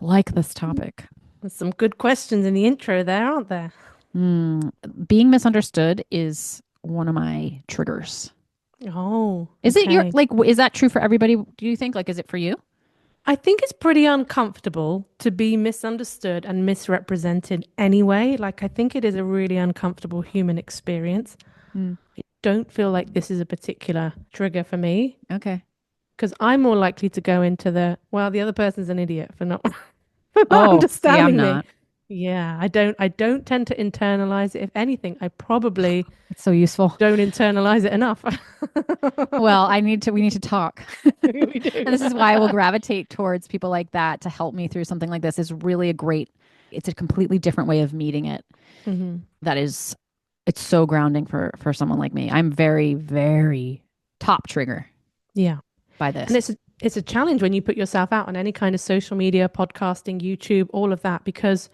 like this topic. There's some good questions in the intro there, aren't there? Mm, being misunderstood is one of my triggers. Oh, Is it your okay. like? Is that true for everybody? Do you think? Like, is it for you? I think it's pretty uncomfortable to be misunderstood and misrepresented anyway. Like, I think it is a really uncomfortable human experience. Mm, Don't feel like this is a particular trigger for me okay. because I'm more likely to go into well, the other person's an idiot for not for not Oh, see, I'm understanding me. not. Yeah, I don't tend to internalize it. If anything, I probably It's so useful. don't internalize it enough. Well, we need to talk. We do. And this is why I will gravitate towards people like that to help me through something like this is really it's a completely different way of meeting it. Hmm. That is, it's so grounding for someone like me. I'm very, very top trigger Yeah. by And this. it's a challenge when you put yourself out on any kind of social media, podcasting, YouTube, all of that, because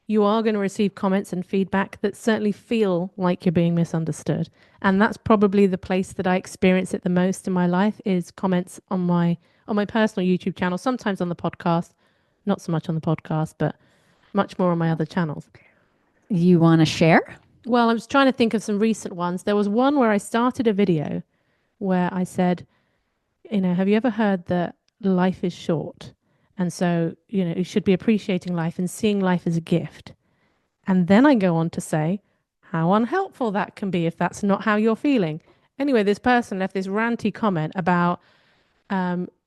you are going to receive comments and feedback that certainly feel like you're being misunderstood. And that's probably the place that I experience it the most in my life is comments on my personal YouTube channel, sometimes on the podcast, not so much on the podcast, but much more on my other channels. You want to share? Well, I was trying to think of some recent ones. There was one where I started a video where I said, have you ever heard that life is short? And so, you should be appreciating life and seeing life as a gift. And then I go on to say how unhelpful that can be if that's not how you're feeling. Anyway, this person left this ranty comment about,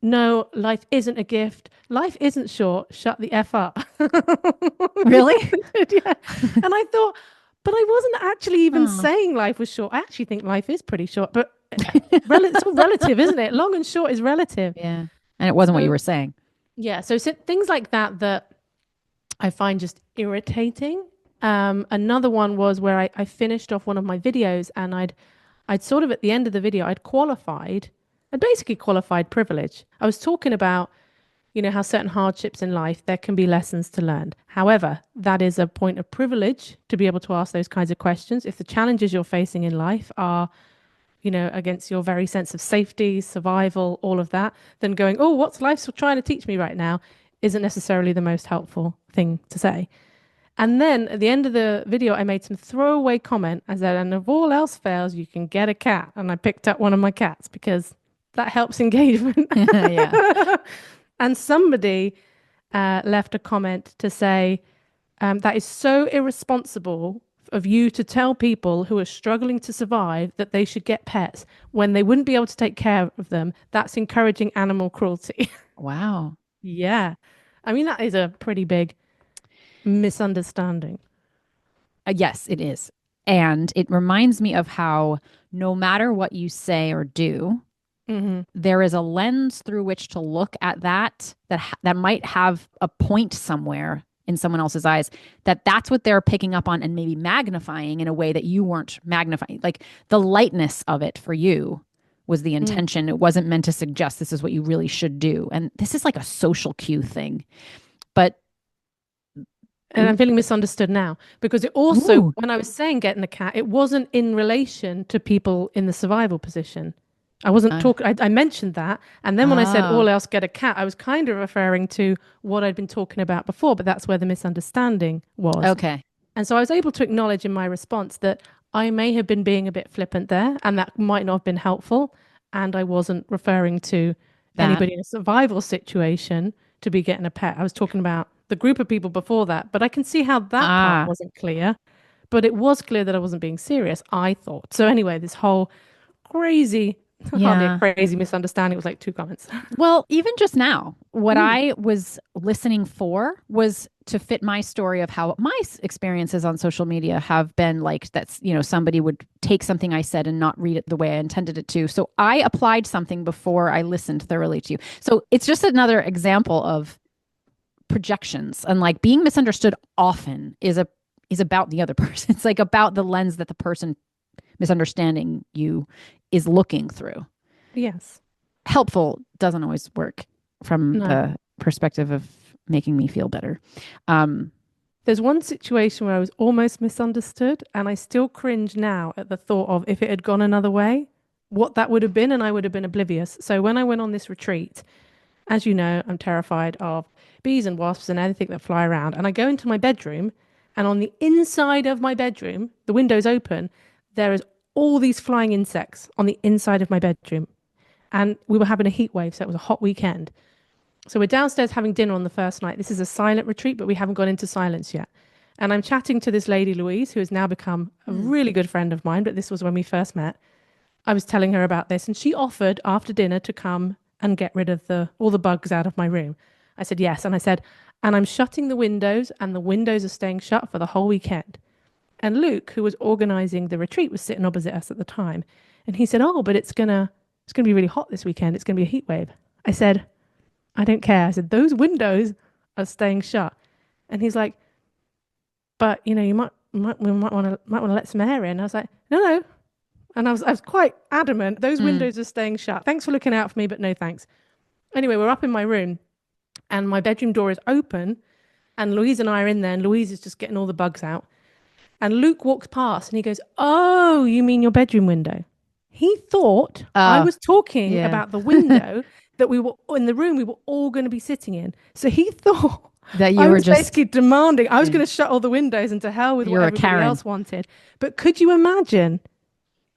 no, life isn't a gift. Life isn't short. Shut the F up. Really? Yeah. And I thought, but I wasn't actually even Oh. saying life was short. I actually think life is pretty short, but it's all relative, isn't it? Long and short is relative. Yeah. And it wasn't what you So, were saying. yeah. So things like that I find just irritating. Another one was where I finished off one of my videos and I'd sort of at the end of the video, I'd basically qualified privilege. I was talking about, how certain hardships in life, there can be lessons to learn. However, that is a point of privilege to be able to ask those kinds of questions. If the challenges you're facing in life are, against your very sense of safety, survival, all of that, then going, oh, what's life trying to teach me right now isn't necessarily the most helpful thing to say. And then at the end of the video, I made some throwaway comment. I said, and if all else fails, you can get a cat. And I picked up one of my cats because that helps engagement. Yeah. And somebody left a comment to say, that is so irresponsible of you to tell people who are struggling to survive that they should get pets when they wouldn't be able to take care of them. That's encouraging animal cruelty. Wow. Yeah. I mean, that is a pretty big misunderstanding. Yes, it is. And it reminds me of how no matter what you say or do, Hmm. there is a lens through which to look at that might have a point somewhere in someone else's eyes that's what they're picking up on and maybe magnifying in a way that you weren't magnifying. Like the lightness of it for you was the Mm. intention. It wasn't meant to suggest this is what you really should do. And this is like a social cue thing. But And I'm feeling misunderstood now because it also, ooh, when I was saying getting a cat, it wasn't in relation to people in the survival position. I wasn't uh, talking, I mentioned that. And then when I said oh, all else get a cat, I was kind of referring to what I'd been talking about before, but that's where the misunderstanding was. okay. And so I was able to acknowledge in my response that I may have been being a bit flippant there and that might not have been helpful. And I wasn't referring to That anybody in a survival situation to be getting a pet. I was talking about the group of people before that. But I can see how that part ah wasn't clear. But it was clear that I wasn't being serious, I thought. So anyway, this whole crazy, hardly a yeah. crazy misunderstanding. It was like two comments. Well, even just now, what Mm, I was listening for was to fit my story of how my experiences on social media have been like somebody would take something I said and not read it the way I intended it to. So I applied something before I listened thoroughly to you. So it's just another example of projections and like being misunderstood often is about the other person. It's like about the lens that the person misunderstanding you is looking through. yes. Helpful doesn't always work from No. the perspective of making me feel better. Um, There's one situation where I was almost misunderstood, and I still cringe now at the thought of if it had gone another way, what that would have been, and I would have been oblivious. So when I went on this retreat, As you know, I'm terrified of bees and wasps and anything that fly around. And I go into my bedroom, and on the inside of my bedroom, the window's open, there is all these flying insects on the inside of my bedroom. And we were having a heat wave, so it was a hot weekend. So we're downstairs having dinner on the first night. This is a silent retreat, but we haven't gone into silence yet. And I'm chatting to this lady, Louise, who has now become a really good friend of mine, but this was when we first met. I was telling her about this, and she offered after dinner to come and get rid of all the bugs out of my room. I said yes, and I said, and I'm shutting the windows, and the windows are staying shut for the whole weekend. And Luke, who was organizing the retreat, was sitting opposite us at the time, and he said, "Oh, but it's gonna be really hot this weekend. It's gonna be a heat wave." I said, "I don't care." I said, "Those windows are staying shut," and he's like, "But you might want to let some air in." I was like, "No, no." And I was quite adamant. Those windows are staying shut. Thanks for looking out for me, but no thanks. Anyway, we're up in my room, and my bedroom door is open, and Louise and I are in there, and Louise is just getting all the bugs out. And Luke walks past, and he goes, "Oh, you mean your bedroom window?" He thought I was talking yeah. about the window that we were in the room we were all going to be sitting in. So he thought That you I were was just basically demanding I was going to shut all the windows and to hell with what you're a everybody Karen. else wanted. But could you imagine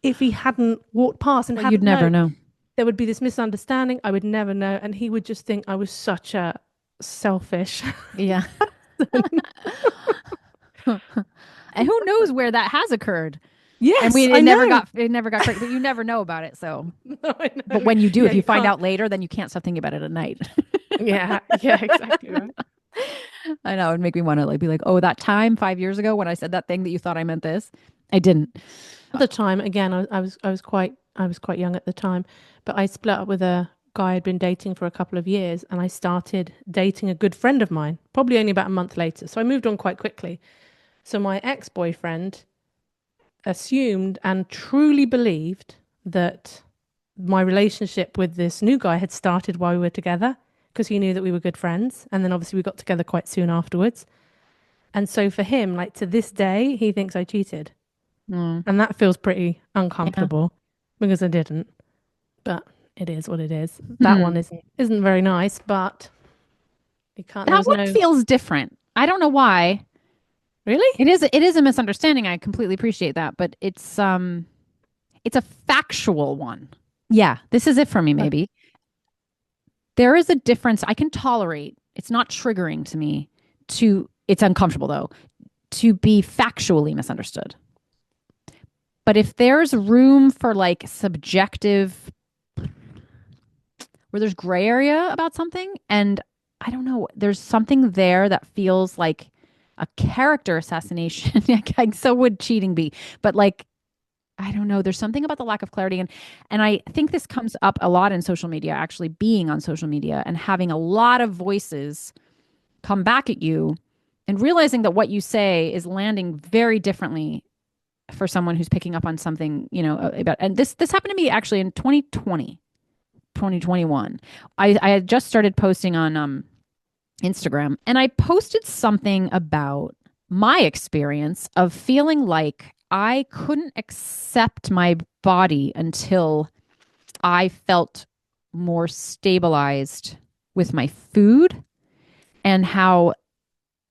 if he hadn't walked past and Well, you'd hadn't never known? know. There would be this misunderstanding. I would never know, and he would just think I was such a selfish. Yeah. And who knows where that has occurred? And Yes, we I know. it never got correct, but you never know about it. So, No, I but know. when you do, Yeah, if you you find can't. out later, then you can't stop thinking about it at night. Yeah, yeah, exactly right. I know it would make me want to like be like, oh, that time 5 years ago when I said that thing that you thought I meant this, I didn't. At the time, again, I was quite young at the time, but I split up with a guy I'd been dating for a couple of years, and I started dating a good friend of mine, probably only about a month later. So I moved on quite quickly. So my ex-boyfriend assumed and truly believed that my relationship with this new guy had started while we were together because he knew that we were good friends. And then obviously we got together quite soon afterwards. And so for him, like to this day, he thinks I cheated. Mm. And that feels pretty Yeah. uncomfortable because I didn't. But it is what it is. That Hmm. one isn't very nice, but you can't there That was one no feels different. I don't know why. really? It is a misunderstanding. I completely appreciate that, but it's a factual one. Yeah, this is it for me, Okay. maybe. There is a difference I can tolerate. It's not triggering to me it's uncomfortable though, to be factually misunderstood. But if there's room for like subjective, where there's gray area about something, and I don't know, there's something there that feels like a character assassination. So would cheating be, but like I don't know. There's something about the lack of clarity, and I think this comes up a lot in social media. Actually, being on social media and having a lot of voices come back at you, and realizing that what you say is landing very differently for someone who's picking up on something, about. And this happened to me actually in 2020, 2021. I had just started posting on Instagram, and I posted something about my experience of feeling like I couldn't accept my body until I felt more stabilized with my food, and how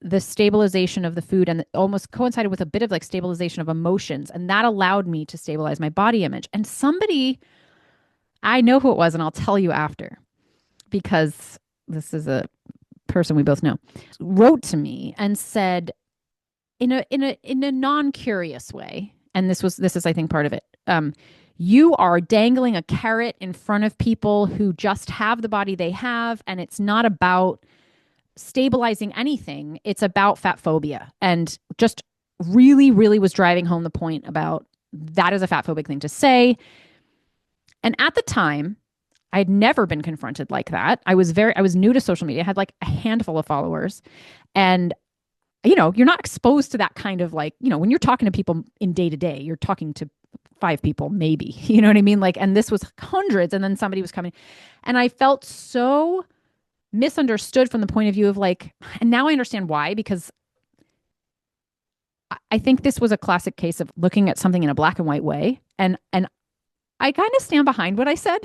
the stabilization of the food and almost coincided with a bit of like stabilization of emotions, and that allowed me to stabilize my body image. And somebody, I know who it was, and I'll tell you after, because this is a person we both know, wrote to me and said, in a non-curious way, and this is I think part of it, you are dangling a carrot in front of people who just have the body they have, and it's not about stabilizing anything. It's about fat phobia, and just really, really was driving home the point about that is a fat phobic thing to say. And at the time, I had never been confronted like that. I was new to social media. I had like a handful of followers, and you're not exposed to that kind of like, when you're talking to people in day to day, you're talking to five people, maybe, you know what I mean? Like, and this was hundreds, and then somebody was coming, and I felt so misunderstood from the point of view of like, and now I understand why, because I think this was a classic case of looking at something in a black and white way. And I kind of stand behind what I said.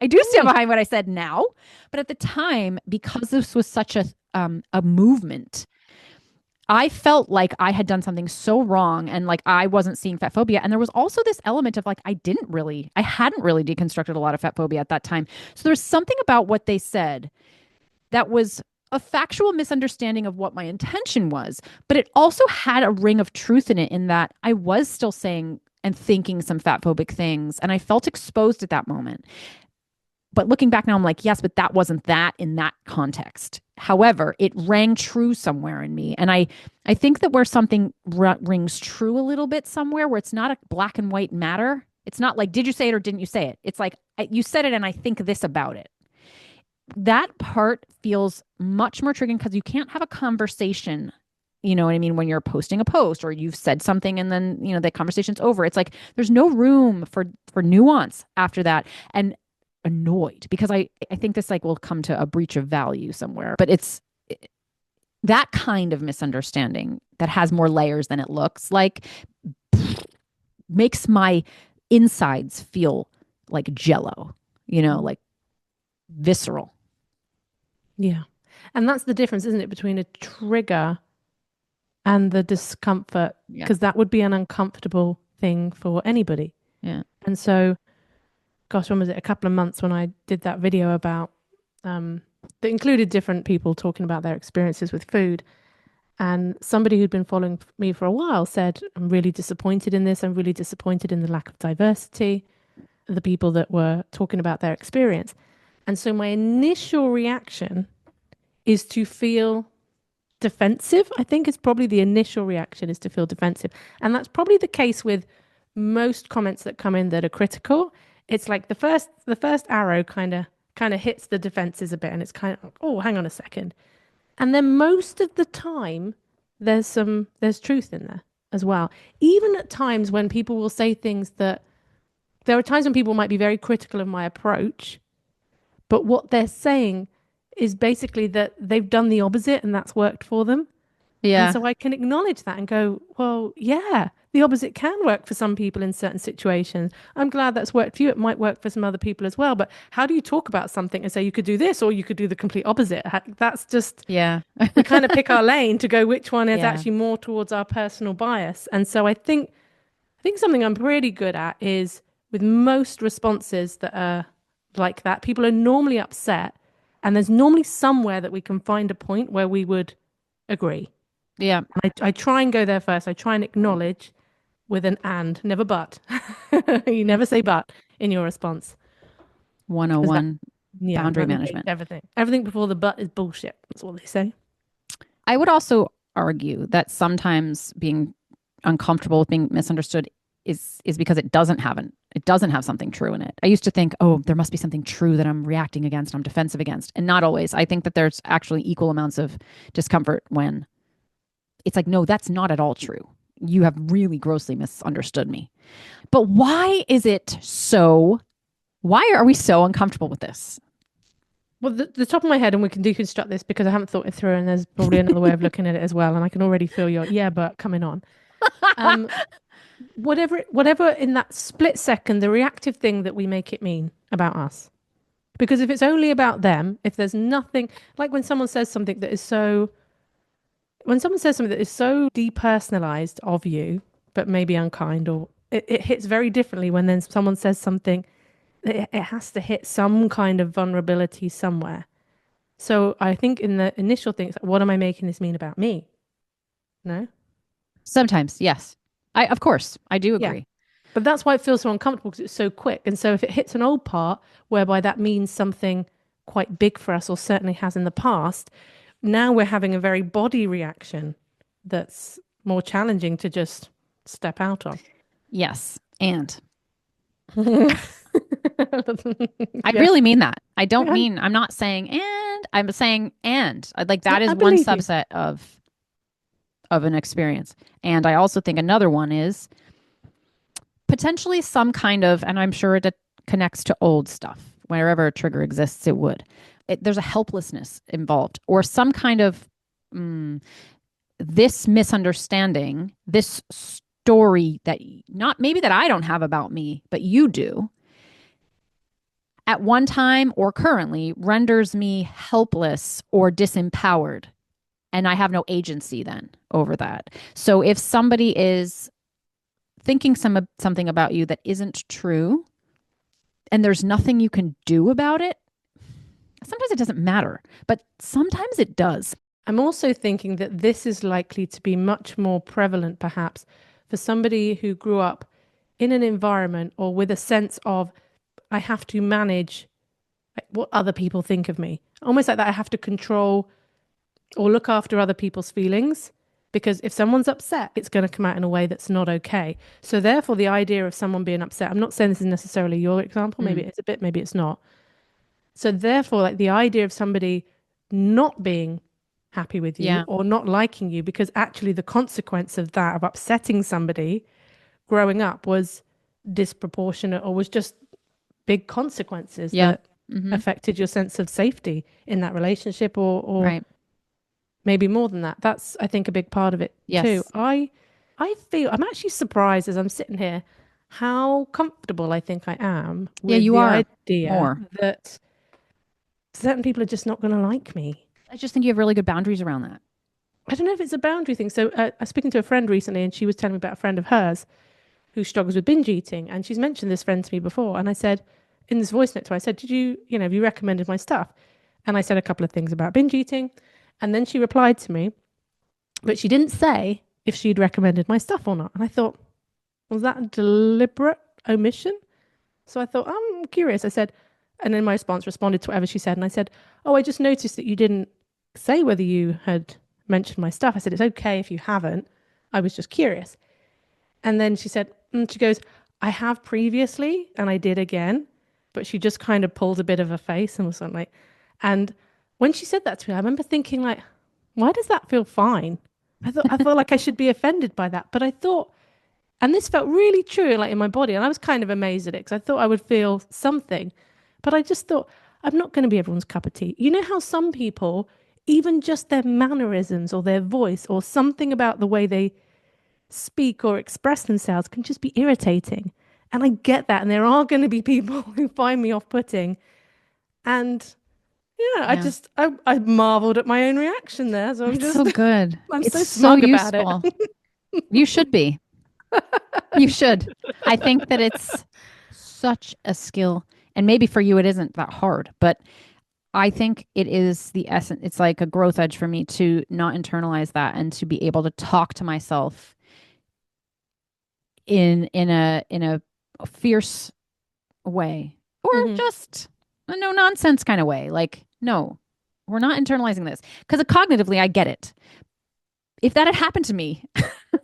I do stand Mm, behind what I said now, but at the time, because this was such a movement, I felt like I had done something so wrong and like I wasn't seeing fat phobia. And there was also this element of like I hadn't really deconstructed a lot of fat phobia at that time. So there was something about what they said that was a factual misunderstanding of what my intention was, but it also had a ring of truth in it, in that I was still saying and thinking some fat phobic things, and I felt exposed at that moment. But looking back now, I'm like, yes, but that wasn't that in that context. However, it rang true somewhere in me. And I think that where something rings true a little bit somewhere, where it's not a black and white matter, it's not like, did you say it or didn't you say it? It's like, you said it and I think this about it. That part feels much more triggering, because you can't have a conversation, you know what I mean, when you're posting a post or you've said something and then, the conversation's over. It's like there's no room for nuance after that. And annoyed, because I think this like will come to a breach of value somewhere, but it's that kind of misunderstanding that has more layers than it looks like, makes my insides feel like jello, like visceral. yeah. And that's the difference, isn't it, between a trigger and the discomfort, Yeah. because that would be an uncomfortable thing for anybody. Yeah. And so, gosh, when was it? A couple of months when I did that video about that included different people talking about their experiences with food. And somebody who'd been following me for a while said, I'm really disappointed in this. I'm really disappointed in the lack of diversity, the people that were talking about their experience. And so my initial reaction is to feel defensive. I think it's probably the initial reaction is to feel defensive. And that's probably the case with most comments that come in that are critical. It's like the first arrow kind of hits the defenses a bit, and it's kind of, oh, hang on a second. And then most of the time there's truth in there as well. Even at times when people will say things that there are times when people might be very critical of my approach, but what they're saying is basically that they've done the opposite and that's worked for them. And Yeah. so I can acknowledge that and go, well, yeah, the opposite can work for some people in certain situations. I'm glad that's worked for you. It might work for some other people as well. But how do you talk about something and say you could do this or you could do the complete opposite? That's just, Yeah. we kind of pick our lane to go which one is Yeah. actually more towards our personal bias. And so I think something I'm pretty good at is with most responses that are like that, people are normally upset. And there's normally somewhere that we can find a point where we would agree. Yeah. I try and go there first. I try and acknowledge with an and, never but. You never say but in your response. Because that, 101 yeah, boundary that negates management. everything. Everything before the but is bullshit. That's what they say. I would also argue that sometimes being uncomfortable with being misunderstood is because it doesn't have something true in it. I used to think, oh, there must be something true that I'm reacting against, I'm defensive against, and not always. I think that there's actually equal amounts of discomfort when it's like, no, that's not at all true. You have really grossly misunderstood me. But why are we so uncomfortable with this? Well, the top of my head, and we can deconstruct this because I haven't thought it through, and there's probably another way of looking at it as well. And I can already feel your yeah, but coming on. Um, whatever in that split second, the reactive thing that we make it mean about us. Because if it's only about them, if there's nothing, like when someone says something that is so depersonalized of you, but maybe unkind, or it hits very differently when then someone says something, it has to hit some kind of vulnerability somewhere. So I think in the initial things, what am I making this mean about me? No? Sometimes, yes. Of course, I do Yeah. agree. But that's why it feels so uncomfortable because it's so quick. And so if it hits an old part, whereby that means something quite big for us, or certainly has in the past, now we're having a very body reaction that's more challenging to just step out on. Yes. And I Yeah. really mean that. I, I'm not saying and, I'm saying and. Like that is I one believe you. subset of an experience. And I also think another one is potentially some kind of, and I'm sure it connects to old stuff. Wherever a trigger exists, it would. There's a helplessness involved, or some kind of this this story that not maybe that I don't have about me, but you do. at one time or currently renders me helpless or disempowered. And I have no agency then over that. So if somebody is thinking something about you that isn't true and there's nothing you can do about it, sometimes it doesn't matter, but sometimes it does. I'm also thinking that this is likely to be much more prevalent, perhaps, for somebody who grew up in an environment or with a sense of, I have to manage like, what other people think of me. Almost like that, I have to control or look after other people's feelings. Because if someone's upset, it's going to come out in a way that's not okay. So therefore, the idea of someone being upset, I'm not saying this is necessarily your example. Maybe it's a bit, maybe it's not. So therefore, like the idea of somebody not being happy with you Yeah. or not liking you, because actually the consequence of that, of upsetting somebody growing up was disproportionate or was just big consequences Yeah. that affected your sense of safety in that relationship or Right. maybe more than that. That's, I think, a big part of it too. Yes. I feel I'm actually surprised as I'm sitting here how comfortable I think I am Yeah, with you the are idea more. that certain people are just not going to like me. I just think you have really good boundaries around that. I don't know if it's a boundary thing. So I was speaking to a friend recently, and she was telling me about a friend of hers who struggles with binge eating, and she's mentioned this friend to me before. And I said, in this voice note to her, I said, "Did you, have you recommended my stuff?" And I said a couple of things about binge eating, and then she replied to me, but she didn't say if she'd recommended my stuff or not. And I thought, was that a deliberate omission? So I thought, I'm curious. I said, and then my response responded to whatever she said. And I said, oh, I just noticed that you didn't say whether you had mentioned my stuff. I said, it's okay if you haven't. I was just curious. And then she said, she goes, I have previously and I did again. But she just kind of pulled a bit of a face and was something like, and when she said that to me, I remember thinking like, why does that feel fine? I felt like I should be offended by that. But I thought, and this felt really true, like in my body. And I was kind of amazed at it because I thought I would feel something. But I just thought, I'm not going to be everyone's cup of tea. You know how some people, even just their mannerisms or their voice or something about the way they speak or express themselves can just be irritating. And I get that. And there are going to be people who find me off putting. And yeah, Yeah. I marveled at my own reaction there. So It's so good. I'm It's so so smug about it. useful. You should be. You should. I think that it's such a skill. And maybe for you, it isn't that hard, but I think it is the essence. It's like a growth edge for me to not internalize that and to be able to talk to myself in a fierce way or Hmm. just a no nonsense kind of way. Like, no, we're not internalizing this because cognitively, I get it. If that had happened to me,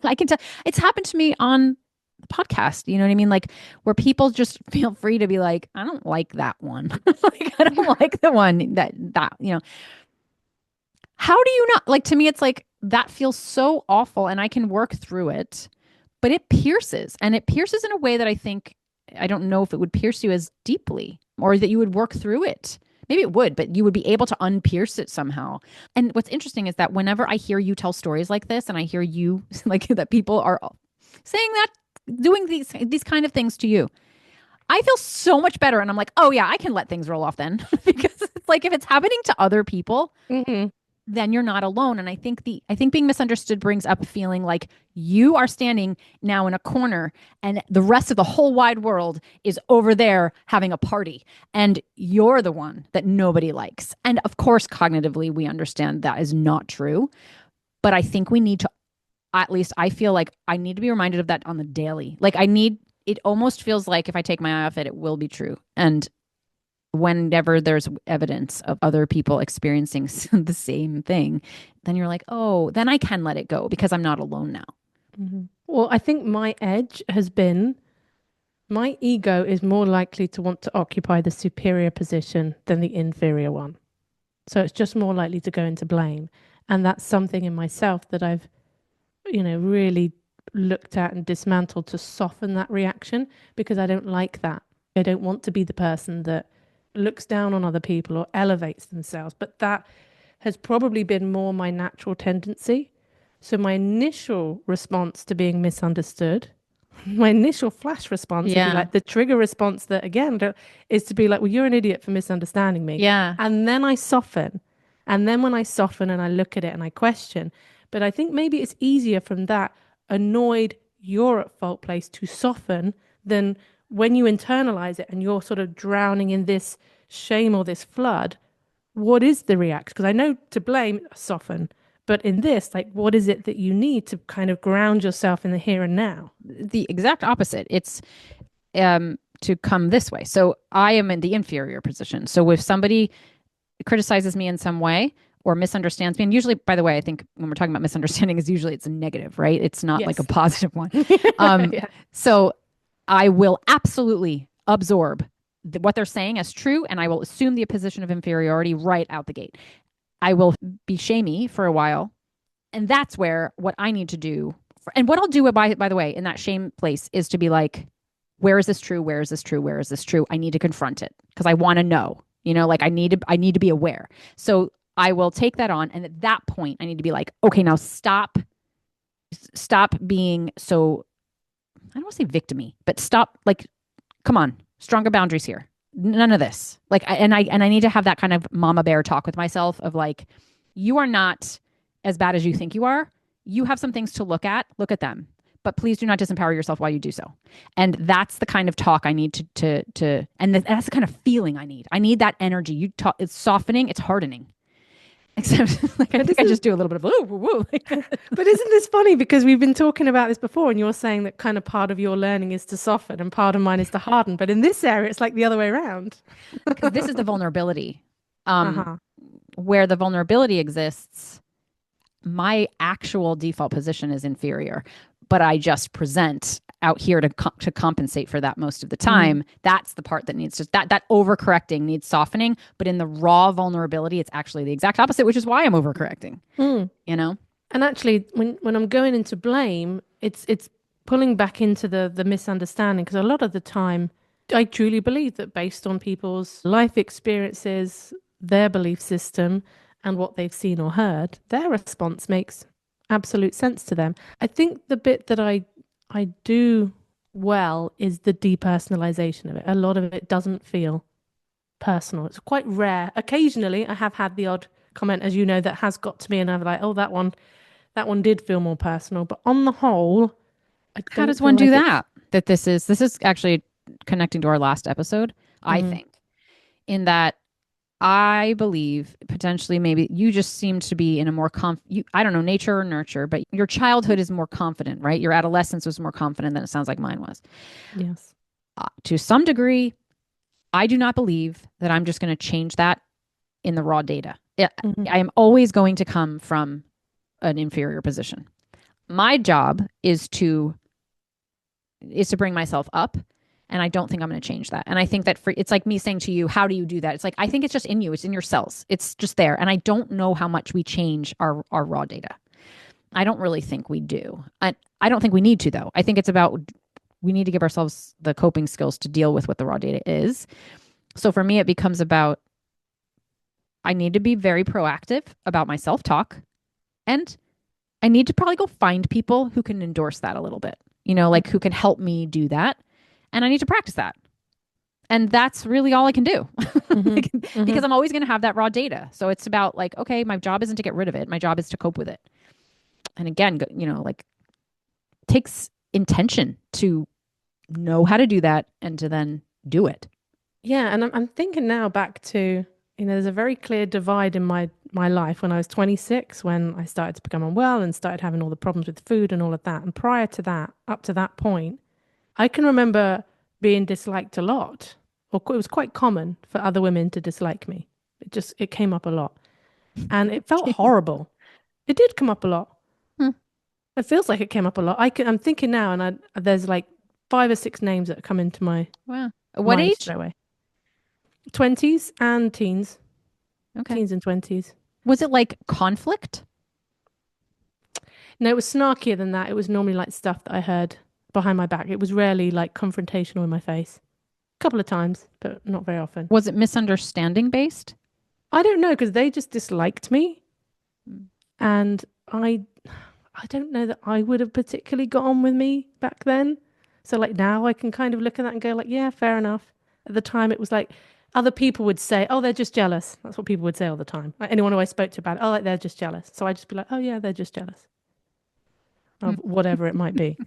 I can tell it's happened to me on the podcast. You know what I mean? Like where people just feel free to be like, I don't like that one. Like I don't like the one that. How do you not like to me? It's like that feels so awful, and I can work through it, but it pierces, and it pierces in a way that I think I don't know if it would pierce you as deeply, or that you would work through it. Maybe it would, but you would be able to unpierce it somehow. And what's interesting is that whenever I hear you tell stories like this, and I hear you like that people are saying that, doing these kind of things to you, I feel so much better. And I'm like, oh yeah, I can let things roll off then. Because it's like if it's happening to other people, Hmm. then you're not alone. And I think being misunderstood brings up feeling like you are standing now in a corner and the rest of the whole wide world is over there having a party and you're the one that nobody likes. And of course, cognitively, we understand that is not true. But I think we need to, at least I feel like I need to be reminded of that on the daily. Like it almost feels like if I take my eye off it, it will be true. And whenever there's evidence of other people experiencing the same thing, then you're like, oh, then I can let it go because I'm not alone now. Hmm. Well, I think my edge has been my ego is more likely to want to occupy the superior position than the inferior one. So it's just more likely to go into blame. And that's something in myself that I've, really looked at and dismantled to soften that reaction because I don't like that. I don't want to be the person that looks down on other people or elevates themselves. But that has probably been more my natural tendency. So my initial response to being misunderstood my initial flash response, if you Yeah. like, the trigger response that again is to be like, well, you're an idiot for misunderstanding me. Yeah. And then I soften. And then when I soften and I look at it and I question, but I think maybe it's easier from that annoyed, you're at fault place to soften than when you internalize it and you're sort of drowning in this shame or this flood. What is the react? Because I know to blame, soften. But in this, like, what is it that you need to kind of ground yourself in the here and now? The exact opposite. It's to come this way. So I am in the inferior position. So if somebody criticizes me in some way or misunderstands me, and usually, by the way, I think when we're talking about misunderstanding, is usually it's a negative, right? It's not like a Yes. positive one. Um, Yeah. so I will absolutely absorb what they're saying as true, and I will assume the position of inferiority right out the gate. I will be shamey for a while, and that's where what I need to do, and what I'll do by the way in that shame place is to be like, where is this true? Where is this true? Where is this true? I need to confront it because I want to know. Like I need to be aware. So I will take that on, and at that point, I need to be like, okay, now stop being so. I don't want to say victimy, but stop. Like, come on, stronger boundaries here. None of this. Like, and I need to have that kind of mama bear talk with myself of like, you are not as bad as you think you are. You have some things to look at. Look at them, but please do not disempower yourself while you do so. And that's the kind of talk I need and that's the kind of feeling I need. I need that energy. You talk, it's softening, it's hardening. Except, like, I But think I isn't just do a little bit of woo, woo, woo. but isn't this funny? Because we've been talking about this before, and you're saying that kind of part of your learning is to soften and part of mine is to harden. But in this area, it's like the other way around. Because this is the vulnerability. Um, Uh-huh. where the vulnerability exists, my actual default position is inferior, but I just present out here to compensate for that most of the Mm. time. That's the part that needs that overcorrecting needs softening. But in the raw vulnerability, it's actually the exact opposite, which is why I'm overcorrecting. Mm. You know? And actually, when I'm going into blame, it's pulling back into the misunderstanding because a lot of the time, I truly believe that based on people's life experiences, their belief system, and what they've seen or heard, their response makes absolute sense to them. I think the bit that I do well is the depersonalization of it. A lot of it doesn't feel personal. It's quite rare. Occasionally, I have had the odd comment, as you know, that has got to me, and I'm like, oh, that one did feel more personal. But on the whole, I How don't does feel one do like it's. that? That this is actually connecting to our last episode, I Mhm. think, in that I believe potentially maybe you just seem to be in a more I don't know, nature or nurture, but your childhood is more confident, right? Your adolescence was more confident than it sounds like mine was. Yes. To some degree, I do not believe that I'm just going to change that in the raw data. Hmm. I am always going to come from an inferior position. My job is to bring myself up, and I don't think I'm going to change that. And I think that it's like me saying to you, how do you do that? It's like I think it's just in you. It's in your cells. It's just there. And I don't know how much we change our raw data. I don't really think we do. I don't think we need to though. I think it's about we need to give ourselves the coping skills to deal with what the raw data is. So for me, it becomes about I need to be very proactive about my self talk, and I need to probably go find people who can endorse that a little bit, like who can help me do that. And I need to practice that. And that's really all I can do. Hmm. Hmm. Because I'm always going to have that raw data. So it's about like, okay, my job isn't to get rid of it. My job is to cope with it. And again, like takes intention to know how to do that and to then do it. Yeah, and I'm thinking now back to, there's a very clear divide in my life when I was 26, when I started to become unwell and started having all the problems with food and all of that. And prior to that, up to that point, I can remember being disliked a lot, or it was quite common for other women to dislike me. It came up a lot, and it felt horrible. It did come up a lot. Hmm. It feels like it came up a lot. I'm thinking now, and there's like five or six names that come into my Wow. What mind age? straight away. 20s and teens, Okay. teens and 20s. Was it like conflict? No, it was snarkier than that. It was normally like stuff that I heard behind my back. It was rarely like confrontational in my face. A couple of times, but not very often. Was it misunderstanding based? I don't know because they just disliked me, Hmm. and I don't know that I would have particularly got on with me back then. So like now I can kind of look at that and go like, yeah, fair enough. At the time it was like other people would say, oh, they're just jealous. That's what people would say all the time. Like anyone who I spoke to about it, oh, like they're just jealous. So I just be like, oh yeah, they're just jealous of whatever it might be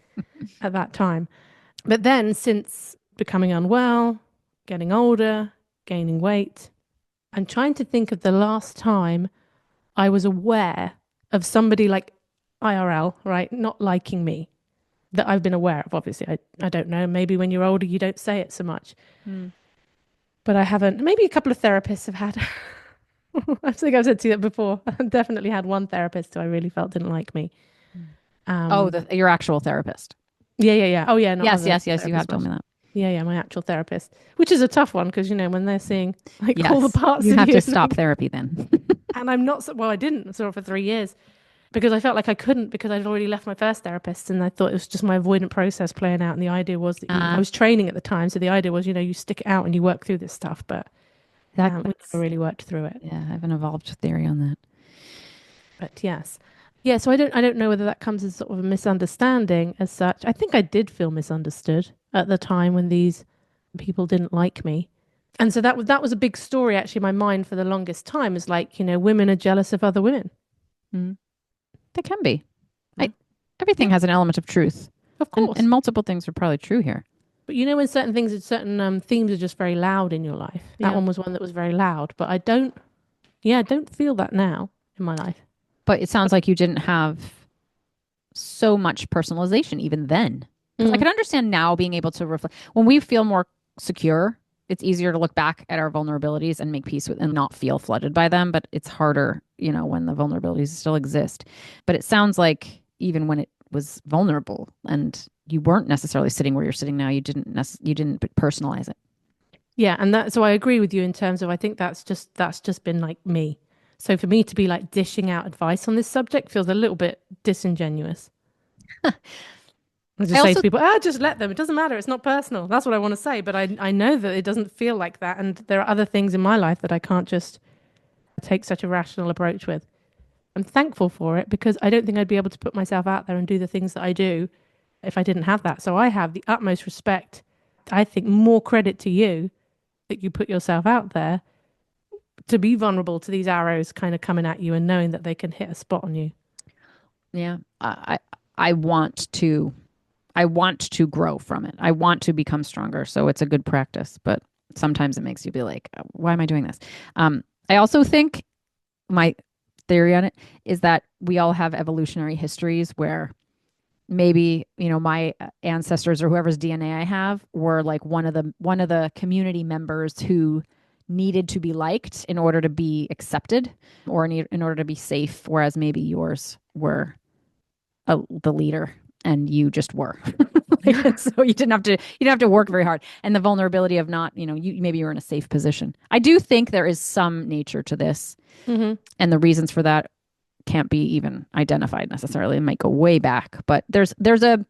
at that time. But then since becoming unwell, getting older, gaining weight, I'm trying to think of the last time I was aware of somebody like IRL, right, not liking me that I've been aware of. Obviously, I don't know. Maybe when you're older, you don't say it so much. Mm. But I haven't. Maybe a couple of therapists have had. I think I've said to you that before. I've definitely had one therapist who I really felt didn't like me. Oh, Um, your actual therapist. yeah, yeah, yeah. Oh, yeah, not Yes, other yes, yes. You have therapists. told me that. Yeah, yeah, my actual therapist, which is a tough one because, you know, when they're seeing like all the Yes, parts you of have you, to stop therapy then. and I'm not, well, I didn't sort of for 3 years because I felt like I couldn't because I'd already left my first therapist and I thought it was just my avoidant process playing out. And the idea was that I Uh, was training at the time. So the idea was, you know, you stick it out and you work through this stuff, but we that's never really worked through it. yeah. I have an evolved theory on that. But yes. Yeah, so I don't know whether that comes as sort of a misunderstanding as such. I think I did feel misunderstood at the time when these people didn't like me. And so that was a big story actually in my mind for the longest time is like, you know, women are jealous of other women. Mm. They can be. Yeah. Everything Yeah, has an element of truth, of and course. multiple things are probably true here. But you know when certain things certain themes are just very loud in your life. That Yeah. one was one that was very loud, but I don't feel that now in my life. But it sounds like you didn't have so much personalization even then. Because I Mm, can understand now being able to reflect when we feel more secure, it's easier to look back at our vulnerabilities and make peace with and not feel flooded by them. But it's harder, when the vulnerabilities still exist. But it sounds like even when it was vulnerable and you weren't necessarily sitting where you're sitting now, you didn't personalize it. yeah, and that so I agree with you in terms of I think that's just been like me. So for me to be like dishing out advice on this subject feels a little bit disingenuous. I I just say to also people, just let them. It doesn't matter. It's not personal. That's what I want to say. But I know that it doesn't feel like that. And there are other things in my life that I can't just take such a rational approach with. I'm thankful for it because I don't think I'd be able to put myself out there and do the things that I do if I didn't have that. So I have the utmost respect. I think more credit to you that you put yourself out there to be vulnerable to these arrows kind of coming at you and knowing that they can hit a spot on you. Yeah, I want to grow from it. I want to become stronger. So it's a good practice, but sometimes it makes you be like, why am I doing this? I also think my theory on it is that we all have evolutionary histories where maybe, my ancestors or whoever's DNA I have were like one of the community members who needed to be liked in order to be accepted or in order to be safe, whereas maybe yours were the leader and you just were. So you didn't have to work very hard, and the vulnerability of not, you maybe you're in a safe position. I do think there is some nature to this, Mm-hmm. and the reasons for that can't be even identified necessarily. It might go way back, but there's an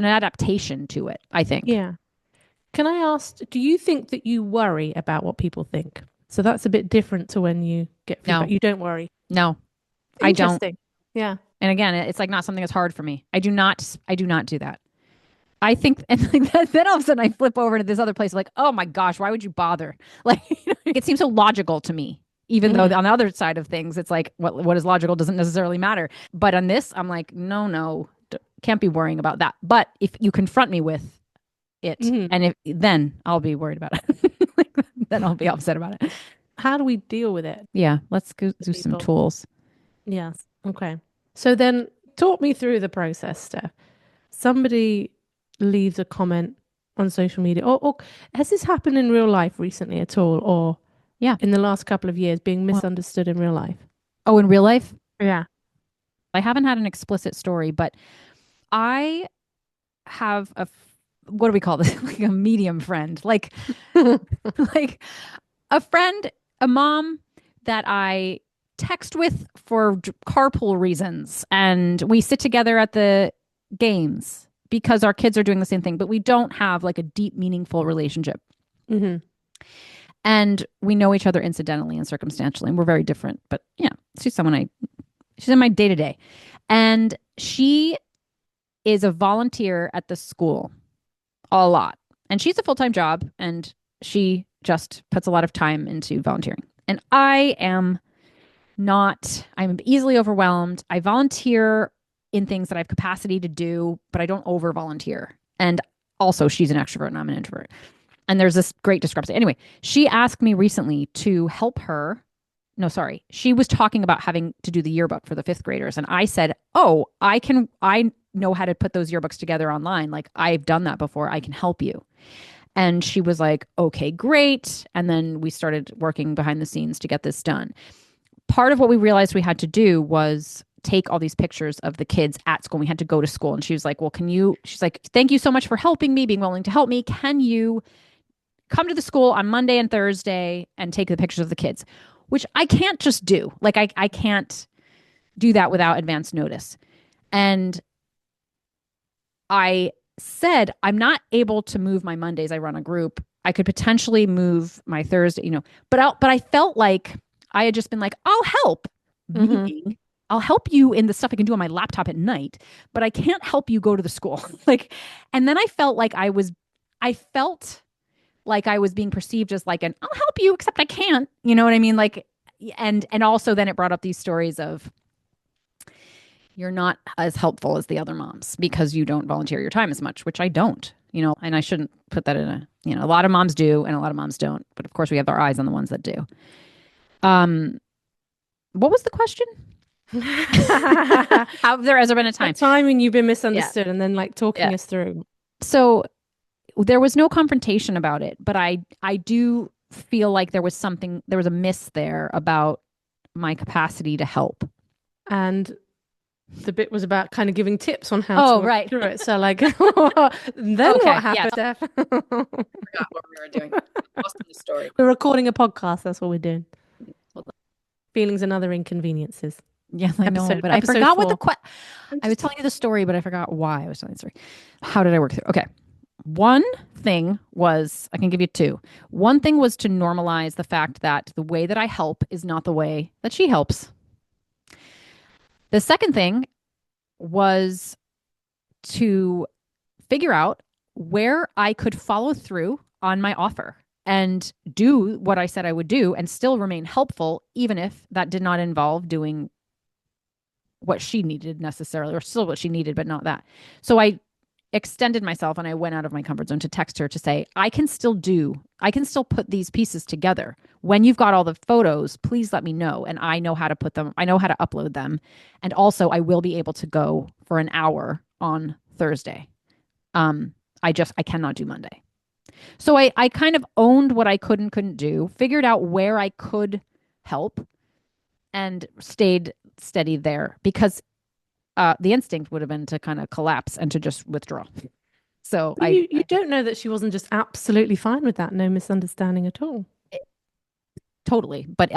adaptation to it, I think. Yeah. Can I ask, do you think that you worry about what people think? So that's a bit different to when you get feedback. No, You don't worry. no, I don't. Interesting. Yeah. And again, it's like not something that's hard for me. I do not do that. I think, and like that, then all of a sudden I flip over to this other place, like, oh my gosh, why would you bother? Like, it seems so logical to me, even though Mm-hmm. on the other side of things, it's like what is logical doesn't necessarily matter. But on this, I'm like, no, no, can't be worrying about that. But if you confront me with it, Mm-hmm. and then I'll be worried about it. Like, then I'll be upset about it. How do we deal with it, Yeah, let's go the do some people? tools. Yes. Okay. So then talk me through the process, Steph. Somebody leaves a comment on social media, or has this happened in real life recently at all, or Yeah. in the last couple of years being Well, misunderstood in real life? oh, in real life, Yeah. I haven't had an explicit story, but I have what do we call this? Like a medium friend, like like a friend, a mom that I text with for carpool reasons, and we sit together at the games because our kids are doing the same thing, but we don't have like a deep, meaningful relationship. Mm-hmm. And we know each other incidentally and circumstantially, and we're very different. But yeah, she's in my day to day, and she is a volunteer at the school a lot. And she's a full-time job and she just puts a lot of time into volunteering. And I am not, I'm easily overwhelmed. I volunteer in things that I have capacity to do, but I don't over volunteer. And also, she's an extrovert and I'm an introvert. And there's this great discrepancy. Anyway, she asked me recently to help her. No, sorry. She was talking about having to do the yearbook for the fifth graders. And I said, oh, I know how to put those yearbooks together online. Like I've done that before. I can help you. And she was like, okay, great. And then we started working behind the scenes to get this done. Part of what we realized we had to do was take all these pictures of the kids at school. We had to go to school. And she was like, well, she's like, thank you so much for helping me, being willing to help me. Can you come to the school on Monday and Thursday and take the pictures of the kids? Which I can't just do. Like I can't do that without advance notice. And I said, I'm not able to move my Mondays. I run a group. I could potentially move my Thursday, but I felt like I had just been like, I'll help. Meaning, I'll help you in the stuff I can do on my laptop at night, but I can't help you go to the school. And then I felt like I was being perceived as like I'll help you, except I can't. You know what I mean? And also then it brought up these stories of you're not as helpful as the other moms because you don't volunteer your time as much, which I don't, and I shouldn't put that in a lot of moms do and a lot of moms don't. But of course we have our eyes on the ones that do. What was the question? Has there been a time? When you've been misunderstood and then talking us through. So there was no confrontation about it, but I do feel like there was a miss there about my capacity to help. And the bit was about kind of giving tips on how to work through it. So then what happened, Steph? I forgot what we were doing. Lost in the story. We're recording a podcast. That's what we're doing. Feelings and other inconveniences. Yeah, I know, but I forgot what I was telling you the story, but I forgot why I was telling the story. How did I work through? Okay. One thing was, I can give you two. One thing was to normalize the fact that the way that I help is not the way that she helps. The second thing was to figure out where I could follow through on my offer and do what I said I would do and still remain helpful, even if that did not involve doing what she needed necessarily, or still what she needed, but not that. So I extended myself and I went out of my comfort zone to text her to say, I can still put these pieces together. When you've got all the photos, please let me know. And I know how to put them, I know how to upload them. And also I will be able to go for an hour on Thursday. I cannot do Monday. So I kind of owned what I could and couldn't do, figured out where I could help, and stayed steady there, because the instinct would have been to kind of collapse and to just withdraw. So you don't know that she wasn't just absolutely fine with that, no misunderstanding at all. Totally. But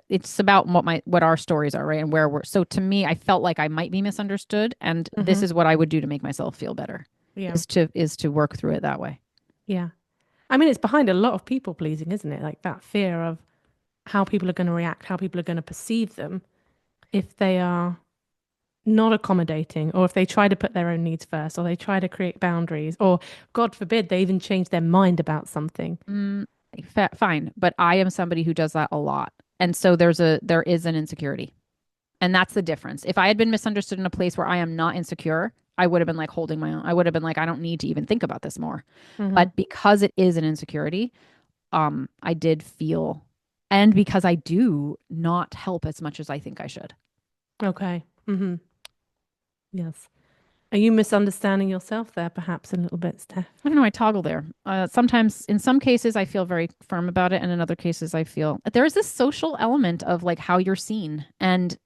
it's about what our stories are, right? And where we're, so to me, I felt like I might be misunderstood. And this is what I would do to make myself feel better. Yeah. Is to work through it that way. Yeah. I mean, it's behind a lot of people pleasing, isn't it? Like that fear of how people are going to react, how people are going to perceive them if they are not accommodating, or if they try to put their own needs first, or they try to create boundaries, or God forbid, they even change their mind about something. Fine. But I am somebody who does that a lot. And so there is an insecurity. And that's the difference. If I had been misunderstood in a place where I am not insecure, I would have been like holding my own. I would have been like, I don't need to even think about this more. But because it is an insecurity, I did feel, and because I do not help as much as I think I should. Okay. Yes. Are you misunderstanding yourself there, perhaps a little bit, Steph? I don't know. I toggle there. Sometimes, in some cases, I feel very firm about it, and in other cases, I feel there is this social element of like how you're seen, and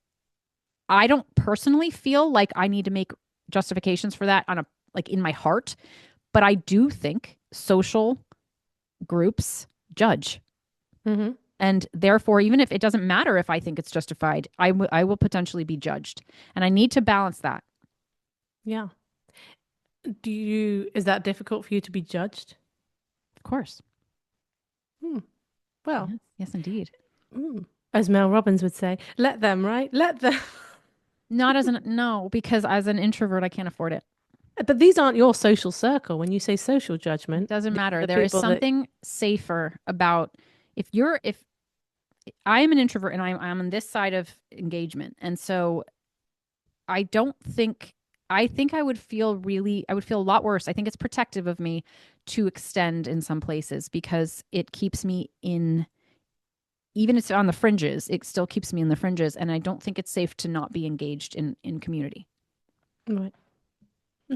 I don't personally feel like I need to make justifications for that in my heart, but I do think social groups judge, and therefore, even if it doesn't matter if I think it's justified, I will potentially be judged, and I need to balance that. Yeah. Is that difficult for you to be judged? Of course. Well, yes, indeed. As Mel Robbins would say, let them, right? Let them. No, because as an introvert, I can't afford it. But these aren't your social circle. When you say social It judgment, doesn't these matter. are the There is people that, something safer about if I am an introvert and I'm on this side of engagement. And so I don't think I think I would feel a lot worse. I think it's protective of me to extend in some places because it keeps me in, even if it's on the fringes, it still keeps me in the fringes. And I don't think it's safe to not be engaged in community, right.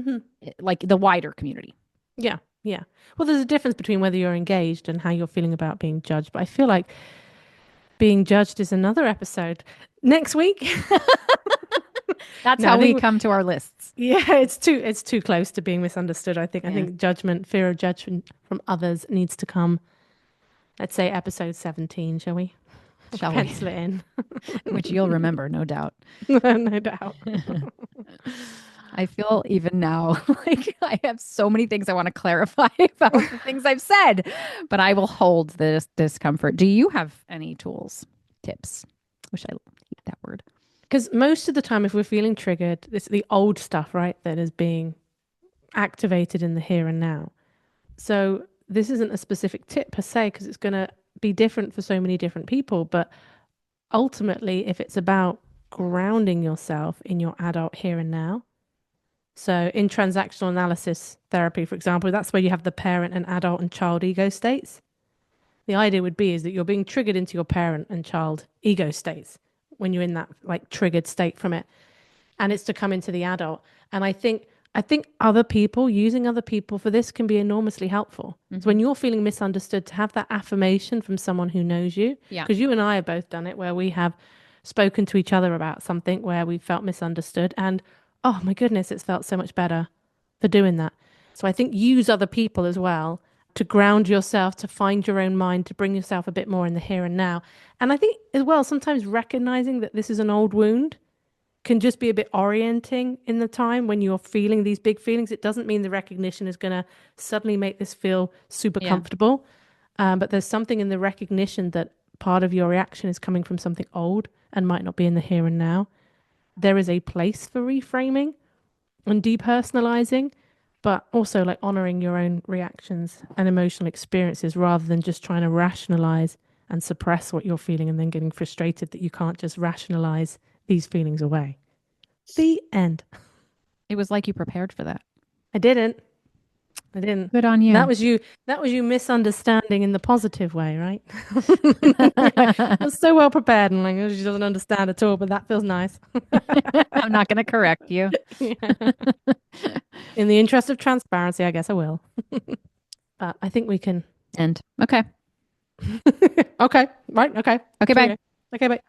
Hmm. like the wider community. Yeah, yeah. Well, there's a difference between whether you're engaged and how you're feeling about being judged. But I feel like being judged is another episode next week. That's No, how I we think come to our lists. yeah, it's too close to being misunderstood. I Yeah. think judgment, fear of judgment from others needs to come. Let's say episode 17, shall we? Shall we? Pencil it in. Which you'll remember, no doubt. No doubt. I feel even now like I have so many things I want to clarify about the things I've said, but I will hold this discomfort. Do you have any tools, tips? Wish I hate that word. Because most of the time, if we're feeling triggered, it's the old stuff, right, that is being activated in the here and now. So this isn't a specific tip per se, because it's going to be different for so many different people. But ultimately, if it's about grounding yourself in your adult here and now, so in transactional analysis therapy, for example, that's where you have the parent and adult and child ego states. The idea would be is that you're being triggered into your parent and child ego states when you're in that like triggered state from it, and it's to come into the adult. And I think other people, using other people for this, can be enormously helpful. So when you're feeling misunderstood, to have that affirmation from someone who knows you, Yeah. because you and I have both done it, where we have spoken to each other about something where we felt misunderstood, and oh my goodness, it's felt so much better for doing that. So I think use other people as well to ground yourself, to find your own mind, to bring yourself a bit more in the here and now. And I think as well, sometimes recognizing that this is an old wound can just be a bit orienting in the time when you're feeling these big feelings. It doesn't mean the recognition is going to suddenly make this feel super Yeah. comfortable. But there's something in the recognition that part of your reaction is coming from something old and might not be in the here and now. There is a place for reframing and depersonalizing, but also like honoring your own reactions and emotional experiences rather than just trying to rationalize and suppress what you're feeling and then getting frustrated that you can't just rationalize these feelings away. The end. It was like you prepared for that. I didn't. I didn't. Good on And you. that was you misunderstanding in the positive way, right? Like, you're so well prepared and like oh, she doesn't understand at all, but that feels nice. I'm not going to correct you. Yeah. In the interest of transparency, I guess I will. But I think we can. And okay. Okay. Right. Okay. Okay, bye. Okay. Bye.